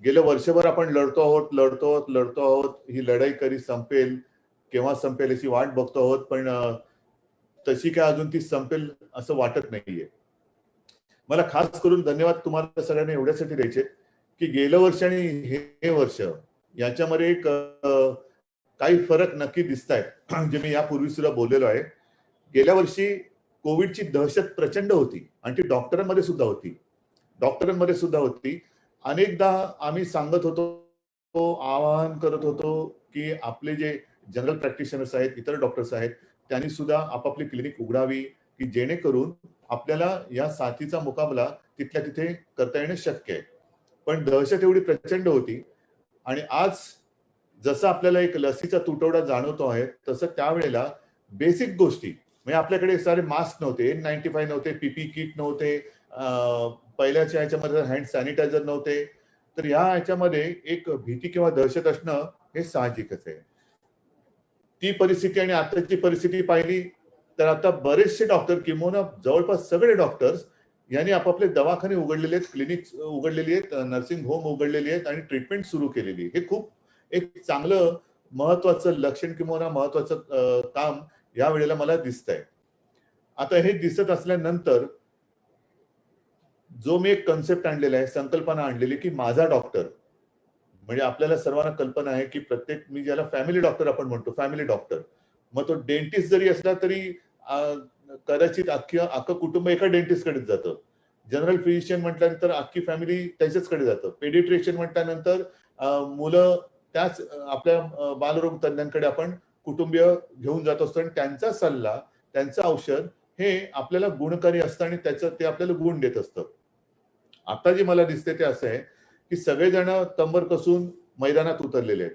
गेलं वर्षभर आपण लढतो आहोत, ही लढाई कधी संपेल, केव्हा संपेल याची वाट बघतो आहोत, पण तशी काय अजून ती संपेल असं वाटत नाहीये. मला खास करून धन्यवाद तुम्हाला सगळ्यांना एवढ्यासाठी द्यायचे की गेलं वर्ष आणि हे वर्ष याच्यामध्ये एक काही फरक नक्की दिसत आहेत जे मी यापूर्वी सुद्धा बोललेलो आहे. गेल्या वर्षी कोविडची दहशत प्रचंड होती आणि ती डॉक्टरांमध्ये सुद्धा होती. अनेकदा आम्ही सांगत होतो, आवाहन करत होतो की आपले जे जनरल प्रॅक्टिशनर्स आहेत, इतर डॉक्टर्स आहेत, त्यांनी सुद्धा आपापली क्लिनिक उघडावी की जेणेकरून आपल्याला या साथीचा मुकाबला तिथल्या तिथे करता येणं शक्य आहे. पण दहशत एवढी प्रचंड होती आणि आज जसं आपल्याला एक लसीचा तुटवडा जाणवतो आहे तसं त्यावेळेला बेसिक गोष्टी म्हणजे आपल्याकडे सारे मास्क नव्हते, N95 नव्हते, पीपी किट नव्हते, पहिल्याच्या ह्याच्यामध्ये हँड सॅनिटायझर नव्हते. तर ह्याच्यामध्ये एक भीती किंवा दहशत असणं हे साहजिकच आहे. ती परिस्थिती आणि आताची परिस्थिती पाहिली तर आता बरेचसे डॉक्टर किंवा जवळपास सगळे डॉक्टर्स यांनी आपापले दवाखाने उघडलेले आहेत, क्लिनिक उघडलेली आहेत, नर्सिंग होम उघडलेली आहेत आणि ट्रीटमेंट सुरू केलेली आहे. हे खूप एक चांगलं महत्वाचं लक्षण किंवा महत्वाचं काम या वेळेला मला दिसतंय. आता हे दिसत असल्यानंतर जो मी एक कन्सेप्ट आणलेला आहे, संकल्पना आणलेली की माझा डॉक्टर म्हणजे आपल्याला सर्वांना कल्पना आहे की प्रत्येक मी ज्याला फॅमिली डॉक्टर आपण म्हणतो, फॅमिली डॉक्टर, मग तो डेंटिस्ट जरी असला तरी कदाचित अख्खं कुटुंब एका डेंटिस्टकडेच जातं. जनरल फिजिशियन म्हटल्यानंतर अख्खी फॅमिली त्याच्याचकडे जातं. पेडिट्रिशियन म्हटल्यानंतर मुलं त्याच आपल्या बालरोग तज्ञांकडे आपण कुटुंबीय घेऊन जात असतो आणि त्यांचा सल्ला, त्यांचं औषध हे आपल्याला गुणकारी असतं आणि ते आपल्याला गुण देत असतं. आता जे मला दिसते ते असं आहे की सगळेजण कंबर कसून मैदानात उतरलेले आहेत.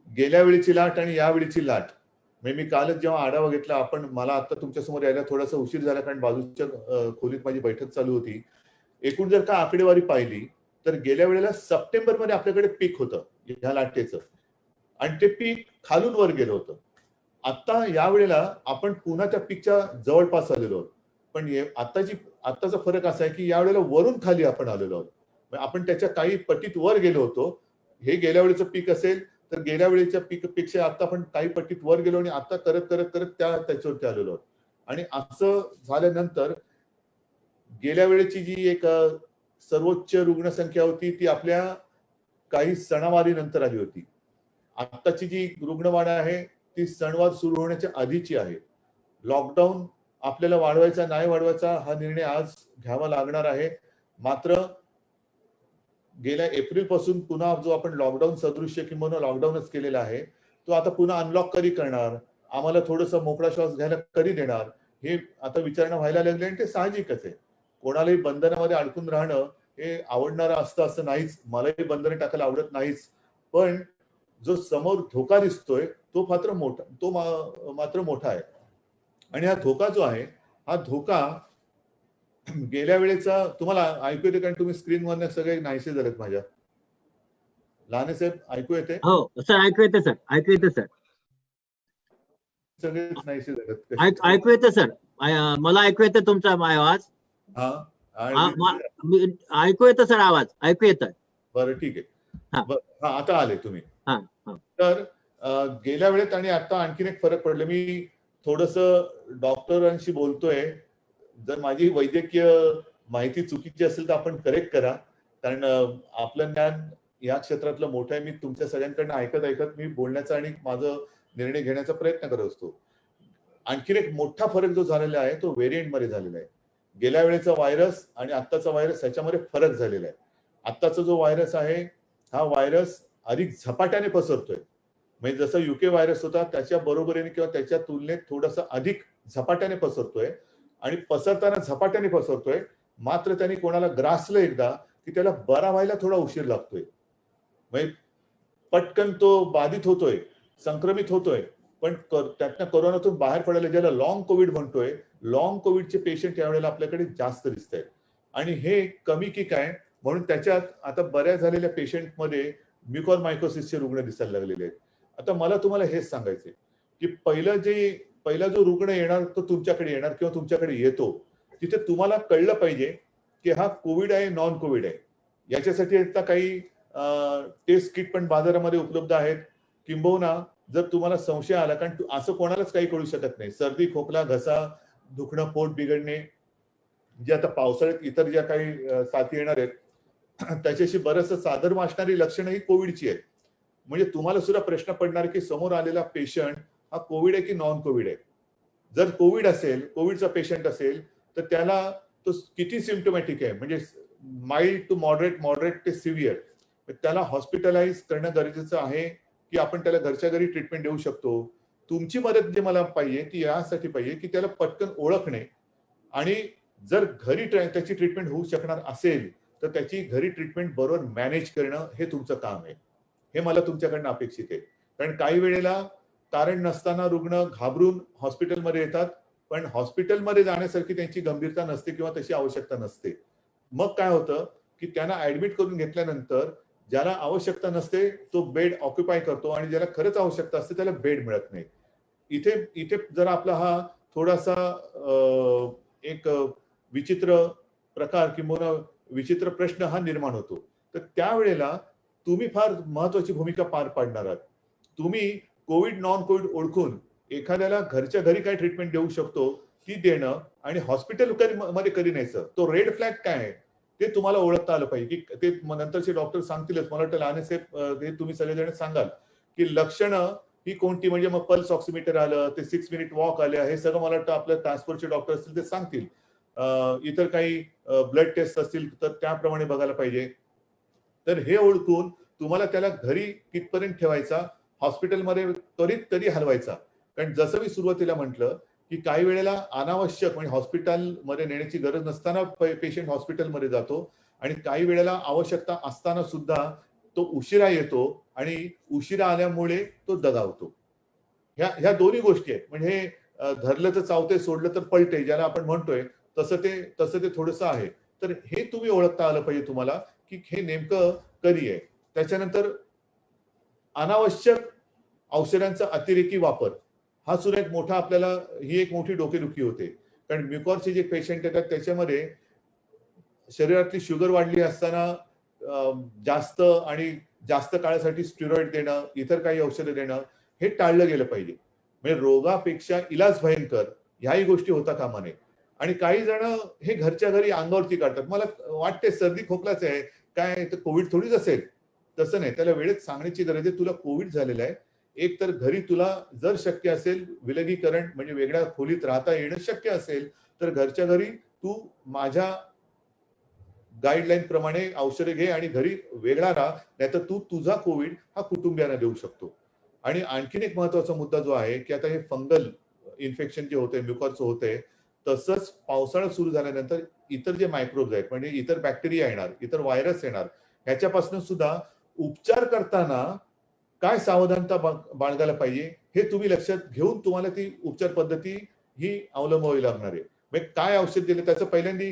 गेल्या वेळीची लाट आणि यावेळीची लाट म्हणजे मी कालच जेव्हा आढावा घेतला मला आता तुमच्यासमोर यायला थोडासा उशीर झाला कारण बाजूच्या खोलीत माझी बैठक चालू होती. एकूण जर का आकडेवारी पाहिली तर गेल्या वेळेला सप्टेंबरमध्ये आपल्याकडे पीक होतं ह्या लाटेचं आणि ते पीक खालून वर गेलं होतं. आता यावेळेला आपण पुन्हा त्या पीकच्या जवळपास आलेलो आहोत. पण आताचा फरक असा आहे की यावेळेला वरून खाली आपण आलेलो आहोत. आपण त्याच्या काही पटीत वर गेलो होतो. हे गेल्या वेळेचं पीक असेल तर गेल्या वेळेच्या पीकपेक्षा आता आपण काही पटीत वर गेलो आणि आता करत करत करत त्याच्यावरती आलेलो आहोत. आणि असं झाल्यानंतर गेल्या वेळेची जी एक सर्वोच्च रुग्णसंख्या होती ती आपल्या काही सणावारी नंतर आली होती. आताची जी रुग्णवाढ आहे ती सणवार सुरू होण्याच्या आधीची आहे. लॉकडाऊन आपल्याला वाढवायचा नाही वाढवायचा हा निर्णय आज घ्यावा लागणार आहे. मात्र गेल्या एप्रिल पासून पुन्हा जो आपण लॉकडाऊन सदृश्य किंवा लॉकडाऊनच केलेला आहे तो आता पुन्हा अनलॉक कधी करणार, आम्हाला थोडंसं मोकळा श्वास घ्यायला कधी देणार हे आता विचारणा व्हायला लागले आणि ते साहजिकच आहे. कोणालाही बंधनामध्ये अडकून राहणं हे आवडणारं असतं असं नाहीच, मलाही बंधने टाकायला आवडत नाहीच. पण जो समोर धोका दिसतोय तो मात्र मोठा आहे आणि हा धोका जो आहे हा धोका गेल्या वेळेचा तुम्हाला ऐकू येते कारण तुम्ही स्क्रीनवर सगळे नाहीसे झालेत माझ्या. लहाने साहेब ऐकू येते? हो सर, ऐकू येते सर, ऐकू येते सर, सगळेच नाहीसे झालेत. ऐकू येते सर, मला ऐकू येते तुमचा आवाज. ऐकू येतं सर, आवाज ऐकू येतं. बरं ठीक आहे. आता आले तुम्ही. तर गेल्या वेळेत आणि आता आणखीन एक फरक पडला. मी थोडस डॉक्टरांशी बोलतोय. जर माझी वैद्यकीय माहिती चुकीची असेल तर आपण करेक्ट करा कारण आपलं ज्ञान या क्षेत्रातलं मोठं आहे. मी तुमच्या सगळ्यांकडनं ऐकत मी बोलण्याचा आणि माझं निर्णय घेण्याचा प्रयत्न करत असतो. आणखीन एक मोठा फरक जो झालेला आहे तो व्हेरियंट मध्ये झालेला आहे. गेल्या वेळेचा व्हायरस आणि आत्ताचा व्हायरस ह्याच्यामध्ये फरक झालेला आहे. आत्ताचा जो व्हायरस आहे हा व्हायरस अधिक झपाट्याने पसरतोय. म्हणजे जसं युके व्हायरस होता त्याच्या बरोबरीने किंवा त्याच्या तुलनेत थोडंसं अधिक झपाट्याने पसरतोय आणि पसरताना झपाट्याने पसरतोय. मात्र त्यांनी कोणाला ग्रासलं एकदा की त्याला बरा व्हायला थोडा उशीर लागतोय. म्हणजे पटकन तो बाधित होतोय, संक्रमित होतोय, पण त्यातनं कोरोनातून बाहेर पडायला ज्याला लॉंग कोविड म्हणतोय, लॉंग कोविडचे पेशंट यावेळेला आपल्याकडे जास्त दिसत आहेत. आणि हे कमी की काय म्हणून त्याच्यात आता बऱ्याच झालेल्या पेशंटमध्ये म्युकॉरमायकोसिसचे रुग्ण दिसायला लागलेले आहेत. आता मला तुम्हाला हेच सांगायचंय की पहिला जो रुग्ण येणार तो तुमच्याकडे येणार किंवा तुमच्याकडे येतो तिथे तुम्हाला कळलं पाहिजे की हा कोविड आहे नॉन कोविड आहे. याच्यासाठी आता काही टेस्ट किट पण बाजारामध्ये उपलब्ध आहेत. किंबहुना जर तुम्हाला संशय आला, कारण असं कोणालाच काही कळू शकत नाही, सर्दी, खोकला, घसा दुखणं, पोट बिघडणे, जे आता पावसाळ्यात इतर ज्या काही साथी येणार आहेत त्याच्याशी बरंचसं साधर्म्य असणारी लक्षणं ही कोविडची आहेत. म्हणजे तुम्हाला सुद्धा प्रश्न पडणार की समोर आलेला पेशंट हा कोविड आहे की नॉन कोविड आहे. जर कोविड असेल, कोविडचा पेशंट असेल, तर त्याला तो किती सिम्प्टोमॅटिक आहे, म्हणजे माइल्ड टू मॉडरेट, मॉडरेट ते सिव्हिअर, त्याला हॉस्पिटलाइज करणं गरजेचं आहे की आपण त्याला घरच्या घरी ट्रीटमेंट देऊ शकतो. तुमची मदत जी मला पाहिजे ती यासाठी पाहिजे की त्याला पटकन ओळखणे, आणि जर घरी त्याची ट्रीटमेंट होऊ शकणार असेल तर त्याची घरी ट्रीटमेंट बरोबर मॅनेज करणं हे तुमचं काम आहे. हे मला तुमच्याकडनं अपेक्षित आहे. कारण काही वेळेला कारण नसताना रुग्ण घाबरून हॉस्पिटलमध्ये येतात, पण हॉस्पिटलमध्ये जाण्यासारखी त्यांची गंभीरता नसते किंवा तशी आवश्यकता नसते. मग काय होतं की त्यांना ऍडमिट करून घेतल्यानंतर ज्याला आवश्यकता नसते तो बेड ऑक्युपाय करतो, आणि ज्याला खरंच आवश्यकता असते त्याला बेड मिळत नाही. इथे इथे जर आपला हा थोडासा एक विचित्र प्रकार किंवा विचित्र प्रश्न हा निर्माण होतो. तर त्यावेळेला तुम्ही फार महत्वाची भूमिका पार पाडणार आहात. तुम्ही कोविड, नॉन कोविड ओळखून एखाद्याला घरच्या घरी काय ट्रीटमेंट देऊ शकतो ती देणं, आणि हॉस्पिटल मध्ये कधी न्यायचं, तो रेड फ्लॅग काय आहे ते तुम्हाला ओळखता आलं पाहिजे. की ते नंतरचे डॉक्टर सांगतीलच, मला वाटतं लहानसेब हे तुम्ही सगळेजण सांगाल की लक्षणं ही कोणती, म्हणजे मग पल्स ऑक्सिमीटर आलं, ते 6 मिनिट वॉक आले, हे सगळं मला वाटतं आपल्या ट्रान्सपोर्टचे डॉक्टर असतील ते सांगतील. इतर काही ब्लड टेस्ट असतील तर त्याप्रमाणे बघायला पाहिजे. तर हे ओळखून तुम्हाला त्याला घरी कितपर्यंत ठेवायचा, हॉस्पिटलमध्ये त्वरित तरी हलवायचा. कारण जसं मी सुरुवातीला म्हटलं की काही वेळेला अनावश्यक म्हणजे हॉस्पिटलमध्ये नेण्याची गरज नसताना पेशंट हॉस्पिटलमध्ये जातो, आणि काही वेळेला आवश्यकता असताना सुद्धा तो उशिरा येतो, आणि उशिरा आल्यामुळे तो दगावतो. ह्या दोन्ही गोष्टी आहेत. म्हणजे धरलं तर चावते, सोडलं तर पलटे, ज्याला आपण म्हणतोय तसं ते थोडंसं आहे. तर हे तुम्ही ओळखता आलं पाहिजे तुम्हाला की हे नेमकं कधी आहे. त्याच्यानंतर अनावश्यक औषधांचा अतिरेकी वापर हा सुद्धा एक मोठा आपल्याला ही एक मोठी डोकेदुखी होते. कारण म्युकॉरचे जे पेशंट येतात त्याच्यामध्ये शरीरातली शुगर वाढली असताना जास्त आणि जास्त काळासाठी स्टिरॉइड देणं, इतर काही औषधं देणं हे टाळलं गेलं पाहिजे. म्हणजे रोगापेक्षा इलाज भयंकर ह्याही गोष्टी होता कामा नये. आणि काही जण हे घरच्या घरी अंगावरती काढतात. मला वाटते सर्दी खोकलाच आहे, काय तर कोविड थोडीच असेल. तसं नाही, त्याला वेळेत सांगण्याची गरज आहे, तुला कोविड झालेला आहे. एक तर घरी तुला जर शक्य असेल विलगीकरण म्हणजे वेगळ्या खोलीत राहता येणं शक्य असेल तर घरच्या घरी तू माझ्या गाईडलाईन प्रमाणे औषधे घे आणि घरी वेगळा राहा, नाहीतर तू तुझा कोविड हा कुटुंबियांना देऊ शकतो. आणि आणखीन एक महत्वाचा मुद्दा जो आहे की आता हे फंगल इन्फेक्शन जे होतंय, म्युकॉरचं होतंय, तसंच पावसाळा सुरू झाल्यानंतर इतर जे मायक्रोब्स आहेत म्हणजे इतर बॅक्टेरिया येणार, इतर व्हायरस येणार, ह्याच्यापासून सुद्धा उपचार करताना काय सावधानता बाळगायला पाहिजे हे तुम्ही लक्षात घेऊन तुम्हाला ती उपचार पद्धती ही अवलंबावी लागणार आहे. म्हणजे काय औषध दिलं त्याचं पहिल्यांदी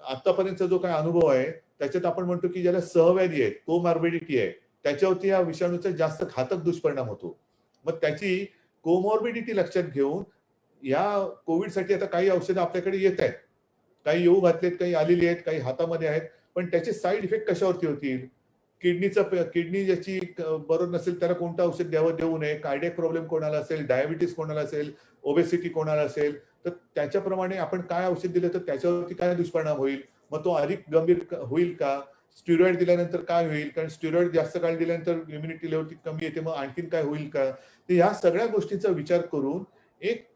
आतापर्यंतचा जो काही अनुभव आहे त्याच्यात आपण म्हणतो की ज्याला सहव्याधी आहे, कोमॉर्बिडिटी आहे, त्याच्यावरती या विषाणूचा जास्त घातक दुष्परिणाम होतो. मग त्याची कोमॉर्बिडिटी लक्षात घेऊन या कोविडसाठी आता काही औषधं आपल्याकडे येत आहेत. काही येऊ घातलेत, काही आलेली आहेत, काही हातामध्ये आहेत. पण त्याचे साईड इफेक्ट कशावरती होतील? किडनी ज्याची बरोबर नसेल त्याला कोणतं औषध द्यावं, देऊ नये, कार्डियक प्रॉब्लेम कोणाला असेल, डायबिटीस कोणाला असेल, ओबेसिटी कोणाला असेल, तर त्याच्याप्रमाणे आपण काय औषध दिलं तर त्याच्यावरती काय दुष्परिणाम होईल, मग तो अधिक गंभीर होईल का, स्टिरॉइड दिल्यानंतर काय होईल, कारण स्टिरॉइड जास्त काळ दिल्यानंतर इम्युनिटी लेवल कमी येते, मग आणखीन काय होईल का. तर ह्या सगळ्या गोष्टींचा विचार करून एक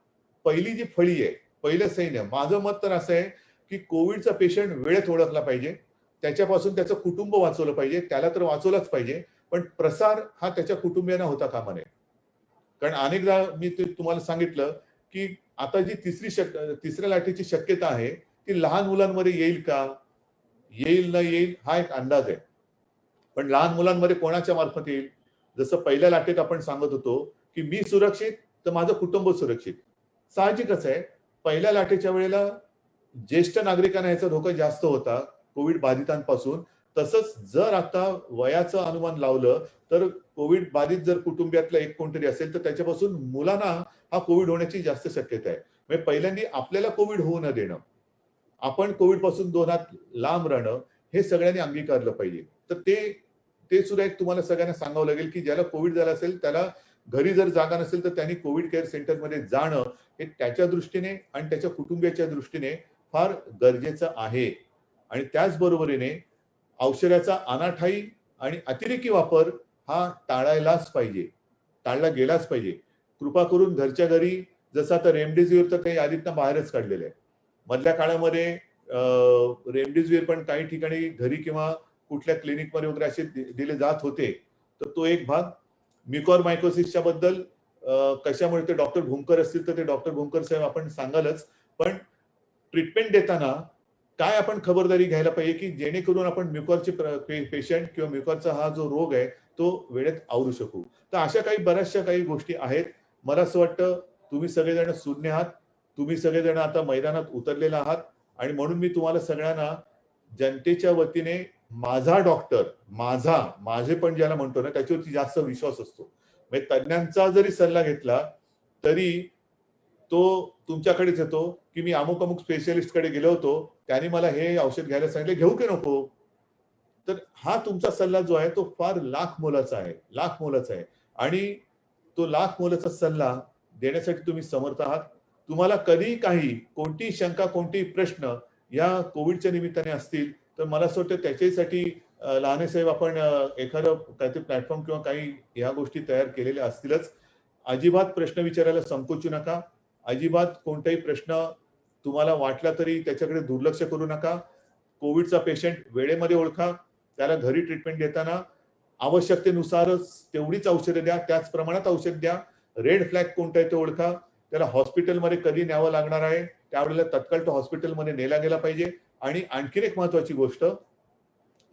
पहिली जी फळी आहे, पहिलं सैन्य, माझं मत तर असं आहे की कोविडचा पेशंट वेळेत ओळखला पाहिजे, त्याच्यापासून त्याचं कुटुंब वाचवलं पाहिजे, त्याला तर वाचवलंच पाहिजे, पण प्रसार हा त्याच्या कुटुंबियांना होता कामा नये. कारण अनेकदा मी तुम्हाला सांगितलं की आता जी तिसऱ्या लाटेची शक्यता आहे ती लहान मुलांमध्ये येईल का, येईल न येईल हा एक अंदाज आहे. पण लहान मुलांमध्ये कोणाच्या मार्फत येईल? जसं पहिल्या लाटेत आपण सांगत होतो की मी सुरक्षित तर माझं कुटुंब सुरक्षित. साहजिकच आहे, पहिल्या लाटेच्या वेळेला ज्येष्ठ नागरिकांना याचा धोका जास्त होता कोविड बाधितांपासून. तसंच जर आता वयाचं अनुमान लावलं तर कोविड बाधित जर कुटुंबियातला एक कोणतरी असेल तर त्याच्यापासून मुलांना हा कोविड होण्याची जास्त शक्यता आहे. म्हणजे पहिल्यांदा आपल्याला कोविड होऊ न देणं, आपण कोविड पासून 2 हात लांब राहणं हे सगळ्यांनी अंगीकारलं पाहिजे. तर ते सुद्धा एक तुम्हाला सगळ्यांना सांगावं लागेल की ज्याला कोविड झाला असेल त्याला घरी जर जागा नसेल तर त्यांनी कोविड केअर सेंटरमध्ये जाणं हे त्याच्या दृष्टीने आणि त्याच्या कुटुंबियाच्या दृष्टीने फार गरजेचं आहे. आणि त्याचबरोबरीने औषधाचा अनाठायी आणि अतिरेकी वापर हा टाळायलाच पाहिजे, टाळला गेलाच पाहिजे. कृपा करून घरच्या घरी जसं आता रेमडेसिवीर तर काही यादीतनं बाहेरच काढलेलं आहे. मधल्या काळामध्ये रेमडेसिवीर पण काही ठिकाणी घरी किंवा कुठल्या क्लिनिकमध्ये वगैरे असे दिले जात होते. तर तो एक भाग. म्युकॉरमायकोसिसच्या बद्दल कशामुळे ते डॉक्टर भूमकर असतील तर ते डॉक्टर भूमकर साहेब आपण सांगालच. पण ट्रीटमेंट देताना काय आपण खबरदारी घ्यायला पाहिजे की जेणेकरून आपण म्युकॉरचे पेशंट किंवा म्युकॉरचा हा जो रोग आहे तो वेळेत आवरू शकू. तर अशा काही बऱ्याचशा काही गोष्टी आहेत. मला असं वाटतं तुम्ही सगळेजण सुज्ञ आहात, तुम्ही सगळेजण आता मैदानात उतरलेला आहात आणि म्हणून मी तुम्हाला सगळ्यांना जनतेच्या वतीने माझा डॉक्टर, माझे पण ज्याला म्हणतो ना त्याच्यावरती जास्त विश्वास असतो. म्हणजे तज्ञांचा जरी सल्ला घेतला तरी तो तुमच्याकडेच येतो की मी अमुक अमुक स्पेशलिस्ट कडे गेलो होतो, त्यांनी मला हे औषध घ्यायला सांगितले, घेऊ की नको. तर हा तुमचा सल्ला जो आहे तो फार लाख मोलाचा आहे, लाख मोलाचा आहे. आणि तो लाख मोलाचा सल्ला देण्यासाठी तुम्ही समर्थ आहात. तुम्हाला कधी काही कोणतीही शंका कोणतेही प्रश्न या कोविडच्या निमित्ताने असतील तर मला असं वाटतं त्याच्यासाठी लहाने साहेब आपण एखादं काहीतरी प्लॅटफॉर्म किंवा काही या गोष्टी तयार केलेल्या असतीलच. अजिबात प्रश्न विचारायला संकोचू नका. अजिबात कोणताही प्रश्न तुम्हाला वाटला तरी त्याच्याकडे दुर्लक्ष करू नका. कोविडचा पेशंट वेळेमध्ये ओळखा, त्याला घरी ट्रीटमेंट देताना आवश्यकतेनुसारच तेवढीच औषधं द्या, त्याच प्रमाणात औषध द्या. रेड फ्लॅग कोणता आहे ते ओळखा. त्याला हॉस्पिटलमध्ये कधी न्यावं लागणार आहे त्यावेळेला तत्काळ तो हॉस्पिटलमध्ये नेला गेला पाहिजे. आणि आणखीन एक महत्वाची गोष्ट,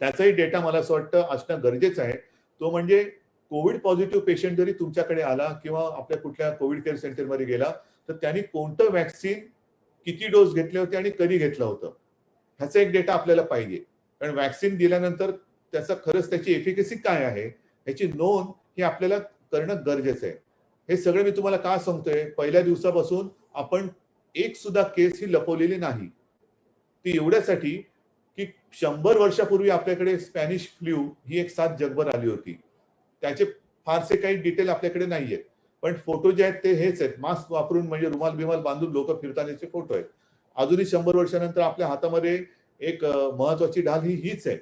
त्याचाही डेटा मला असं वाटतं असणं गरजेचं आहे. तो म्हणजे कोविड पॉझिटिव्ह पेशंट जरी तुमच्याकडे आला किंवा आपल्या कुठल्या कोविड केअर सेंटरमध्ये गेला तर त्यांनी कोणतं वॅक्सिन किती डोस घेतले होते आणि कधी घेतलं होतं ह्याचा एक डेटा आपल्याला पाहिजे. कारण वॅक्सिन दिल्यानंतर त्याचा खरंच त्याची एफिकसी काय आहे ह्याची नोंद ही आपल्याला करणं गरजेचं आहे. हे सगळं मी तुम्हाला का सांगतोय, पहिल्या दिवसापासून आपण एक सुद्धा केस ही लपवलेली नाही. ती एवढ्यासाठी की 100 वर्षापूर्वी आपल्याकडे स्पॅनिश फ्लू ही एक साथ जगभर आली होती. त्याचे फारसे काही डिटेल आपल्याकडे नाहीयेत. पण फोटो जे आहेत ते हेच आहेत. मास्क वापरून म्हणजे रुमाल बिमाल बांधून लोक फिरतानाचे फोटो आहेत. अजूनही 100 वर्षानंतर आपल्या हातामध्ये एक महत्वाची ढाल हीच आहे.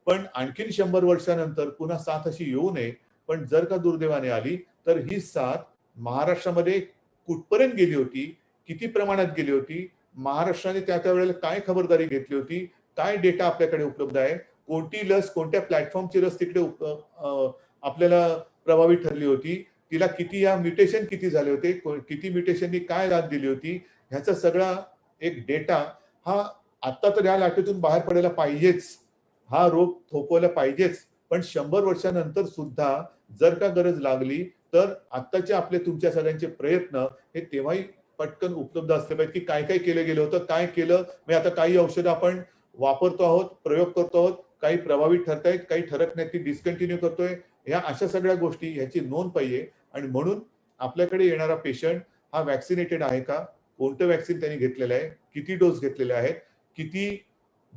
पण आणखीन 100 वर्षानंतर पुन्हा साथ अशी येऊ नये. पण जर का दुर्दैवाने आली तर ही साथ महाराष्ट्रामध्ये कुठपर्यंत गेली होती, किती प्रमाणात गेली होती, महाराष्ट्राने त्या वेळेला काय खबरदारी घेतली होती, काय डेटा आपल्याकडे उपलब्ध आहे, कोणती लस कोणत्या प्लॅटफॉर्मची लस तिकडे आपल्याला प्रभावी ठरली होती, तिला किती या म्युटेशन किती झाले होते, किती म्युटेशननी काय दाद दिली होती, ह्याचा सगळा एक डेटा हा आता तर या लाटेतून बाहेर पडायला पाहिजेच. हा रोग थोपवायला पाहिजेच. पण 100 वर्षानंतर सुद्धा जर का गरज लागली तर आत्ताचे आपले तुमच्या सगळ्यांचे प्रयत्न हे तेव्हाही पटकन उपलब्ध असले पाहिजे की काय काय केलं गेलं होतं, काय केलं. म्हणजे आता काही औषधं आपण वापरतो आहोत, प्रयोग करतो आहोत, काही प्रभावी ठरतायत, काही ठरत नाही, ती डिस्कंटिन्यू करतोय. ह्या अशा सगळ्या गोष्टी ह्याची नोंद पाहिजे. आणि म्हणून आपल्याकडे येणारा पेशंट हा वॅक्सिनेटेड आहे का, कोणतं वॅक्सिन त्यांनी घेतलेलं आहे, किती डोस घेतलेले आहेत, किती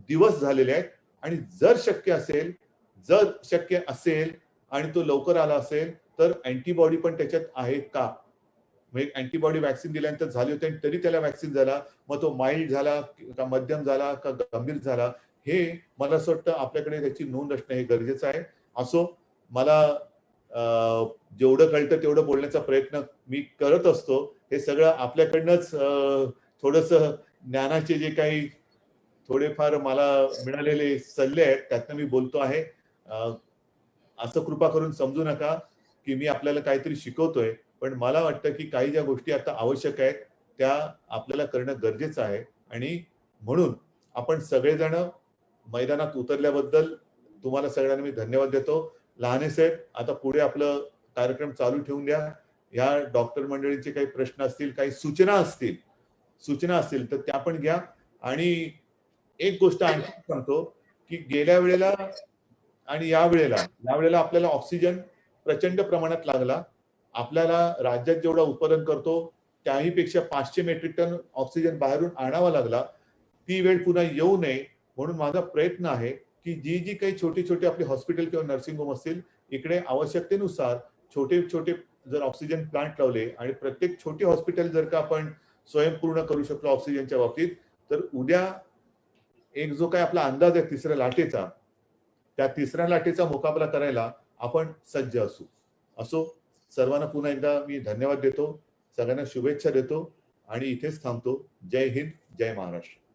दिवस झालेले आहेत, आणि जर शक्य असेल आणि तो लवकर आला असेल तर अँटीबॉडी पण त्याच्यात आहे का. म्हणजे अँटीबॉडी वॅक्सिन दिल्यानंतर झाली होती आणि तरी त्याला वॅक्सिन झाला, मग तो माइल्ड झाला का मध्यम झाला का गंभीर झाला, हे मला असं वाटतं आपल्याकडे त्याची नोंद असणं हे गरजेचं आहे. असो, मला जेवढं कळतं तेवढं बोलण्याचा प्रयत्न मी करत असतो. हे सगळं आपल्याकडनंच थोडंसं ज्ञानाचे जे काही थोडेफार मला मिळालेले सल्ले आहेत त्यातनं मी बोलतो आहे. असं कृपा करून समजू नका की मी आपल्याला काहीतरी शिकवतोय. पण मला वाटतं की काही ज्या गोष्टी आता आवश्यक आहेत त्या आपल्याला करणं गरजेचं आहे. आणि म्हणून आपण सगळेजण मैदानात उतरल्याबद्दल तुम्हाला सगळ्यांना मी धन्यवाद देतो. लहाने साहेब, आता पुढे आपलं कार्यक्रम चालू ठेवून द्या. या डॉक्टर मंडळींचे काही प्रश्न असतील, काही सूचना असतील तर त्या पण घ्या. आणि एक गोष्ट आणखी सांगतो की गेल्या वेळेला आणि यावेळेला आपल्याला ऑक्सिजन प्रचंड प्रमाणात लागला. आपल्याला राज्यात जेवढा उत्पादन करतो त्याही पेक्षा 500 मेट्रिक टन ऑक्सिजन बाहेरून आणावा लागला. ती वेळ पुन्हा येऊ नये म्हणून माझा प्रयत्न आहे की जी जी काही छोटी छोटी आपली हॉस्पिटल किंवा नर्सिंग होम असतील इकडे आवश्यकतेनुसार छोटे छोटे जर ऑक्सिजन प्लांट लावले आणि प्रत्येक छोटी हॉस्पिटल जर का आपण स्वयंपूर्ण करू शकलो ऑक्सिजनच्या बाबतीत तर उद्या एक जो काही आपला अंदाज आहे तिसऱ्या लाटेचा त्या तिसऱ्या लाटेचा मुकाबला करायला आपण सज्ज असो. सर्वांना पुन्हा एकदा मी धन्यवाद देतो, सगळ्यांना शुभेच्छा देतो आणि इथेच थांबतो. जय हिंद, जय महाराष्ट्र.